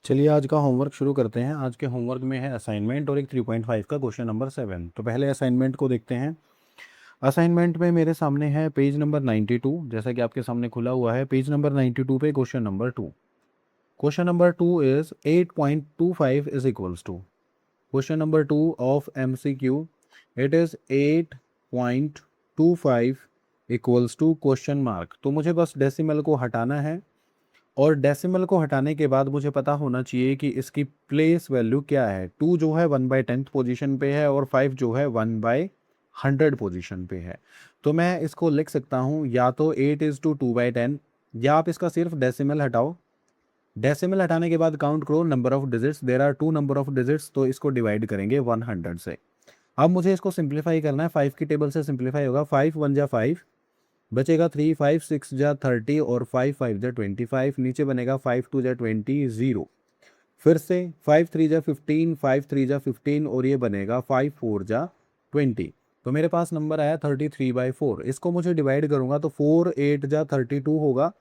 चलिए आज का होमवर्क शुरू करते हैं। आज के होमवर्क में है असाइनमेंट और एक 3.5 का क्वेश्चन नंबर 7। तो पहले असाइनमेंट को देखते हैं। असाइनमेंट में मेरे सामने है पेज नंबर 92, जैसा कि आपके सामने खुला हुआ है। पेज नंबर 92 पे question number 2। Question number 2 is 8.25 is equals to. Question number 2 of MCQ, it is 8.25 equals to question mark. तो मुझे बस डेसिमल को हटाना है और डेसिमल को हटाने के बाद मुझे पता होना चाहिए कि इसकी प्लेस वैल्यू क्या है। 2 जो है 1/10 पोजीशन पे है और 5 जो है 1/100 पोजीशन पे है। तो मैं इसको लिख सकता हूँ या तो 8:2/10, या आप इसका सिर्फ डेसिमल हटाओ। डेसिमल हटाने के बाद काउंट करो number of digits. There are 2 number of digits, तो इसको डिवाइड करेंगे 100 से। अब मुझे इसको सिंप्लीफाई करना है। 5 की टेबल से सिंप्लीफाई होगा। 5 1 जा 5, बचेगा 3, 5 6 जा 30 और 5 5 जा 25। नीचे बनेगा 5 2 जा 20 0। फिर से 5 3 जा 15, 5 3 जा 15 और ये बनेगा 5 4 जा 20। तो मेरे पास नंबर आया 33/4। इसको मुझे डिवाइड करूंगा तो 4 8 जा 32 होगा,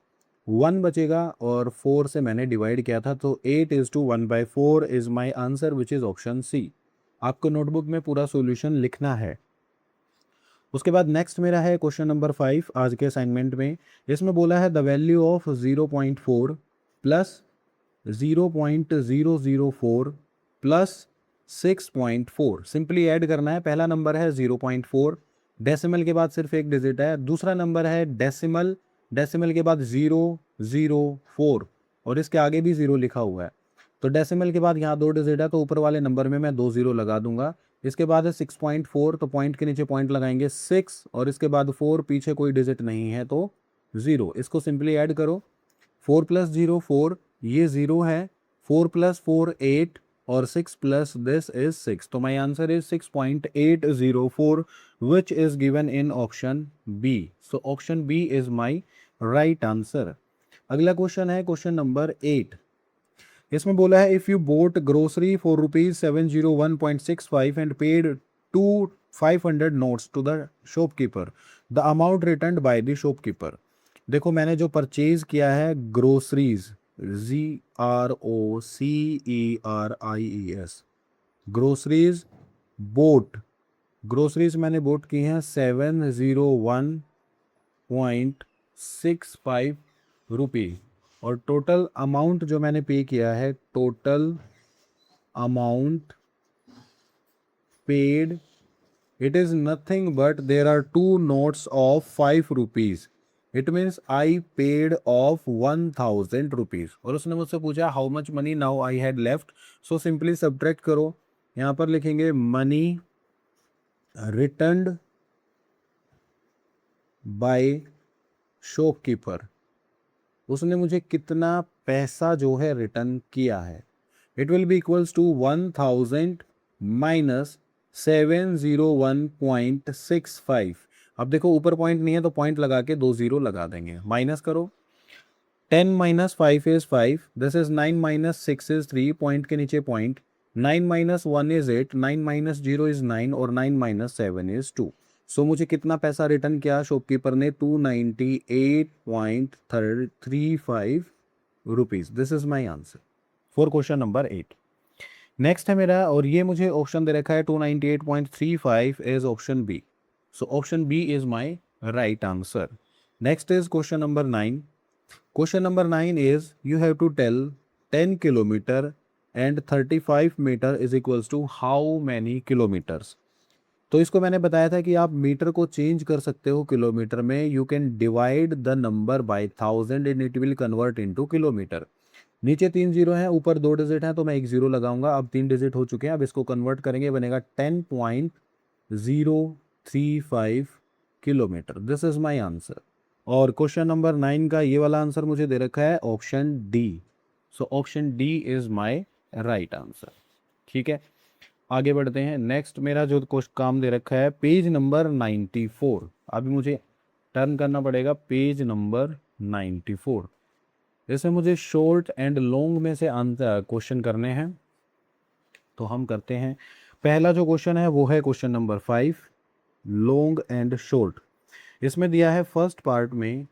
1 बचेगा और 4 से मैंने डिवाइड किया था, तो 8:1/4 is my answer which is option C. आपको नोटबुक में पूरा सॉल्यूशन लिखना है। उसके बाद नेक्स्ट मेरा है क्वेश्चन नंबर 5 आज के असाइनमेंट में। इसमें बोला है the value of 0.4 plus 0.004 plus 6.4 simply add करना है। पहला नंबर है 0.4, डेसिमल के बाद सिर्फ एक डिजिट है। दूसरा नंबर है डेसिमल, डेसिमल के बाद 004 और इसके आगे भी 0 लिखा हुआ है। तो डेसिमल के बाद यहाँ 2 डिजिट है, तो ऊपर वाले नंबर में मैं 2 0 लगा दूंगा। इसके बाद है 6.4, तो पॉइंट के नीचे पॉइंट लगाएंगे 6 और इसके बाद 4, पीछे कोई डिजिट नहीं है तो 0। इसको सिंपली ऐड करो। 4 + 0 4, ये 0 है। 4 + 4 8 और 6 प्लस दिस इज 6। तो my answer is 6.804 which is given in option B. So option B is my right answer. अगला क्वेश्चन है क्वेश्चन नंबर 8। इसमें बोला है if you bought grocery for ₹701.65 and paid 500 notes to the shopkeeper, the amount return by the shopkeeper. देखो मैंने जो purchase किया है groceries, GROCERIES, groceries bought, groceries मैंने बोट की हैं 701.65 रुपी, और टोटल अमाउंट जो मैंने पे किया है, total amount paid, it is nothing but there are 2 notes of 5 rupees. It means I paid of 1000 rupees। और उसने मुझसे पूछा how much money now I had left, so simply subtract करो। यहाँ पर लिखेंगे money returned by shopkeeper। उसने मुझे कितना पैसा जो है रिटर्न किया है। It will be equals to 1000 minus 701.65। अब देखो ऊपर पॉइंट नहीं है तो पॉइंट लगा के 2 0 लगा देंगे। माइनस करो, 10 - 5 is 5, this is 9 - 6 is 3, point के नीचे पॉइंट, 9 - 1 इज 8, 9 - 0 इज 9 और 9 - 7 इज 2। सो मुझे कितना पैसा रिटर्न किया शॉपकीपर ने? 298.35 rupees. This is my answer for question number 8। Next है मेरा, और ये मुझे ऑप्शन दे रखा है 298.35 is option B. So option B is my right answer. Next is question number 9। Question number 9 is you have to tell 10 kilometer and 35 meter is equals to how many kilometers। तो इसको मैंने बताया था कि आप metre को change कर सकते हो किलोमीटर में। You can divide the number by 1000 and it will convert into kilometre. नीचे 3 जीरो हैं, ऊपर 2 डिजिट हैं, तो मैं 1 जीरो लगाऊंगा। अब 3 डिजिट हो चुके हैं, अब इसको कन्वर्ट करेंगे, बनेगा 10.035 kilometre. This is my answer. और क्वेश्चन नंबर 9 का ये वाला आंसर मुझे दे रखा है option D. So option D is my right answer. ठीक है, आगे बढ़ते हैं। नेक्स्ट मेरा जो काम दे रखा है पेज नंबर 94। अभी मुझे टर्न करना पड़ेगा पेज नंबर 94। जैसे मुझे शॉर्ट एंड लॉन्ग में से आंसर क्वेश्चन करने हैं, तो हम करते हैं। पहला जो क्वेश्चन है वो है question number 5, long and short. इसमें दिया है फर्स्ट पार्ट में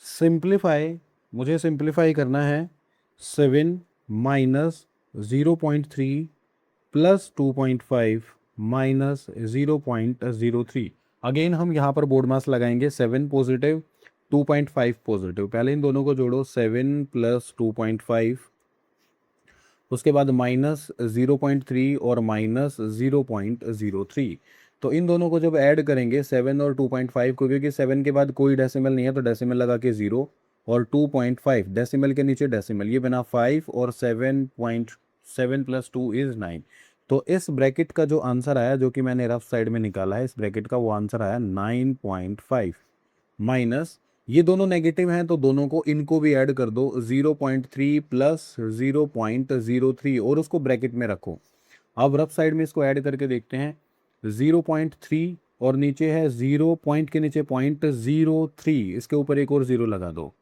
सिंप्लीफाई, मुझे सिंप्लीफाई करना है 7 माइनस 0.3 प्लस 2.5 माइनस 0.03। अगेन हम यहाँ पर बोर्ड मास लगाएंगे 7 पॉजिटिव 2.5 पॉजिटिव। पहले इन दोनों को जोड़ो 7 प्लस 2.5, उसके बाद माइनस 0.3 और माइनस 0.03। तो इन दोनों को जब ऐड करेंगे 7 और 2.5 को, क्योंकि 7 के बाद कोई डेसिमल नहीं है तो डेसिमल लगा के 0, और 2.5 डेसिमल के नीचे डेसिमल, ये बना 5 और 7.7 प्लस 2 इज 9। तो इस ब्रैकेट का जो आंसर आया, जो कि मैंने रफ साइड में निकाला है, इस ब्रैकेट का वो आंसर आया 9.5 माइनस, ये दोनों नेगेटिव हैं तो दोनों को, इनको भी ऐड कर दो, 0.3 प्लस 0.03 और उसको ब्रैकेट में रखो। अब रफ साइड में इसको ऐड करके देखते हैं, 0.3 और नीचे है 0 पॉइंट के नीचे .03, इसके ऊपर एक और 0 लगा दो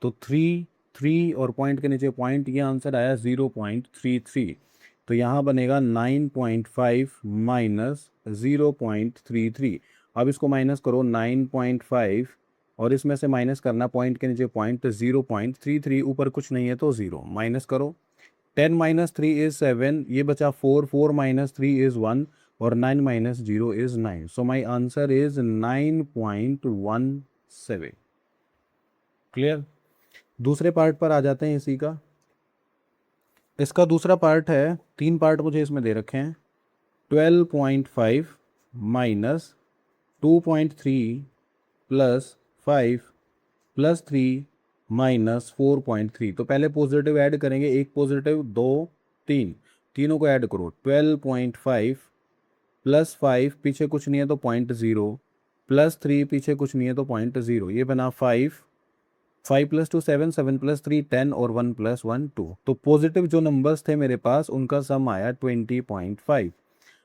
तो 3 और पॉइंट के नीचे पॉइंट, ये आंसर आया 0.33। तो यहाँ बनेगा 9.5 माइनस 0.33। अब इसको माइनस करो 9.5 और इसमें से माइनस करना पॉइंट के नीचे पॉइंट 0.33, ऊपर कुछ नहीं है तो 0 माइनस करो। 10 माइनस 3 इज 7, ये बचा 4, 4 माइनस 3 इज 1 और 9 minus 0 is 9। So my answer is 9.17। Clear. दूसरे पार्ट पर आ जाते हैं इसी का। इसका दूसरा पार्ट है, 3 पार्ट मुझे इसमें दे रखे हैं। 12.5 माइनस 2.3 प्लस 5 प्लस 3 माइनस 4.3। तो पहले पॉजिटिव ऐड करेंगे, एक पॉजिटिव 2 3, तीनों को ऐड करो। 12.5 प्लस 5 पीछे कुछ नहीं है तो 0.0 प्लस 3 पीछे कुछ नहीं है तो 0.0, ये बना 5 प्लस 2 7, 7 प्लस 3 10 और 1 प्लस 1 2। तो पॉजिटिव जो नंबर्स थे मेरे पास उनका सम आया 20.5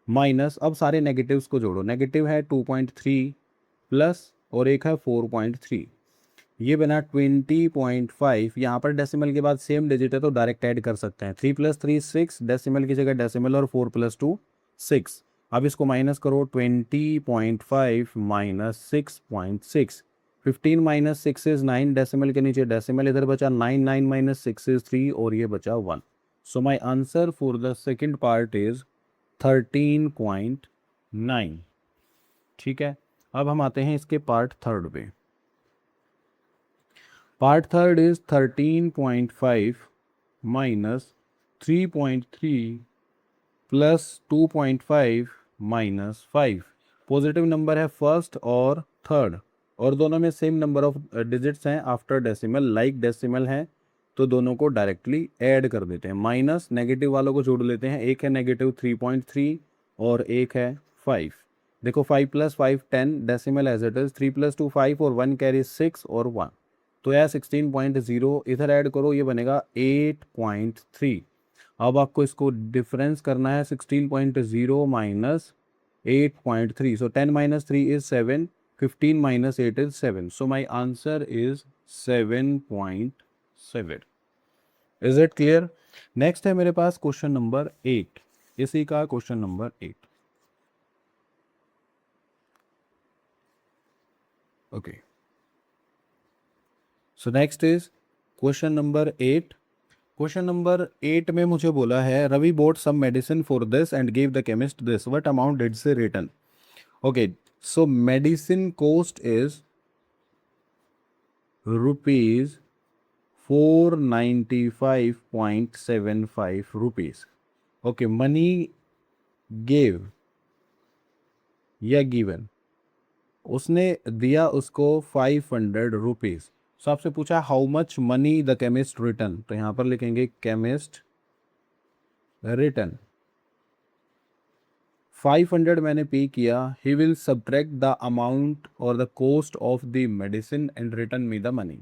माइनस, अब सारे नेगेटिव्स को जोड़ो। नेगेटिव है 2.3 प्लस और एक है 4.3, ये बना 20.5। यहाँ पर डेसिमल के बाद सेम डिजिट है तो डायरेक्ट ऐड कर सकते हैं। 3 प्लस 3 6, डेसिमल की जगह डेसिमल, और 4 प्लस 2 6। अब इसको माइनस करो, 20.5 माइनस 6.6, 15 माइनस 6 इज 9, डेसिमल के नीचे डेसिमल, इधर बचा 9, 9 माइनस 6 इज 3 और ये बचा 1। So my answer for the second part is 13.9। ठीक है, अब हम आते हैं इसके पार्ट थर्ड पे। Part third is 13.5 minus 3.3 plus 2.5 minus 5। Positive number है फर्स्ट और थर्ड, और दोनों में सेम नंबर ऑफ डिजिट्स हैं आफ्टर डेसिमल, लाइक डेसिमल है तो दोनों को डायरेक्टली ऐड कर देते हैं। माइनस नेगेटिव वालों को जोड़ लेते हैं, एक है नेगेटिव 3.3 और एक है 5। देखो 5 plus 5 10, decimal as it is, 3 plus 2 5 और 1 कैरी 6 और 1, तो यह 16.0 इधर ऐड करो, ये बनेगा 8.3। अब आपको इसको डिफरेंस करना है, 16.0 minus 8.3, so 10 minus 3 is 7, 15 minus 8 is 7। So my answer is 7.7। Is it clear. Next है मेरे पास क्वेश्चन नंबर 8, इसी का question number 8। Okay, so next is question number 8। Question number 8 में मुझे बोला है, Ravi bought some medicine for this and gave the chemist this, what amount did she return? Okay, so medicine cost is rupees 495.75 rupees. Okay, money gave या given, उसने दिया उसको 500 rupees. सो आपसे पूछा how much money the chemist return, तो यहाँ पर लिखेंगे केमिस्ट रिटर्न 500 मैंने पे किया, he will subtract the amount और the cost of the medicine and return me the money.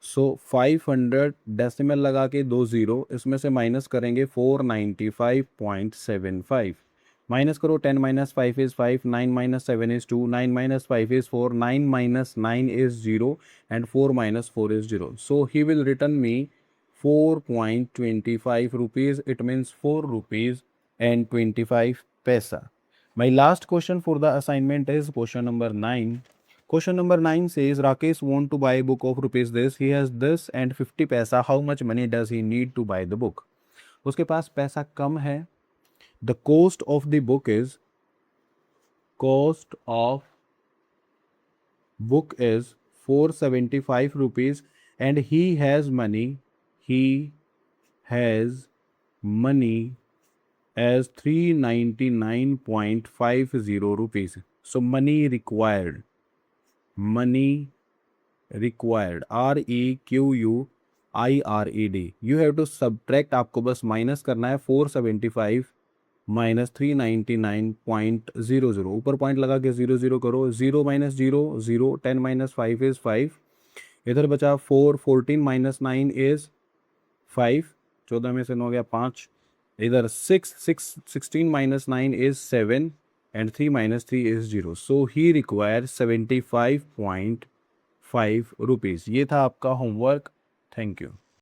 So 500 decimal लगा के 2 0, इसमें से माइनस करेंगे 495.75, माइनस करो 10 minus 5 is 5, 9 minus 7 is 2, 9 minus 5 is 4, 9 minus 9 is 0 and 4 minus 4 is 0। So he will return me 4.25 rupees, it means 4 rupees and 25 paisa. My last question for the assignment is question number 9. Question number 9 says Rakesh want to buy a book of rupees this, he has this and 50 paisa, how much money does he need to buy the book? उसके पास पैसा कम है। The cost of the book is, cost of book is 475 rupees and he has money as 399.50 rupees. So money required, REQUIRED, you have to subtract, आपको बस minus करना है 475 minus 399.00, ऊपर point लगा के 00 करो, 0 माइनस 0 0, 10 माइनस 5 इज 5, इधर बचा 4, 14 माइनस 9 इज 5, 14 में से 9 गया 5, इधर 16 minus 9 is 7 and 3 minus 3 is 0, so he require 75.5 rupees. ये था आपका होमवर्क। Thank you.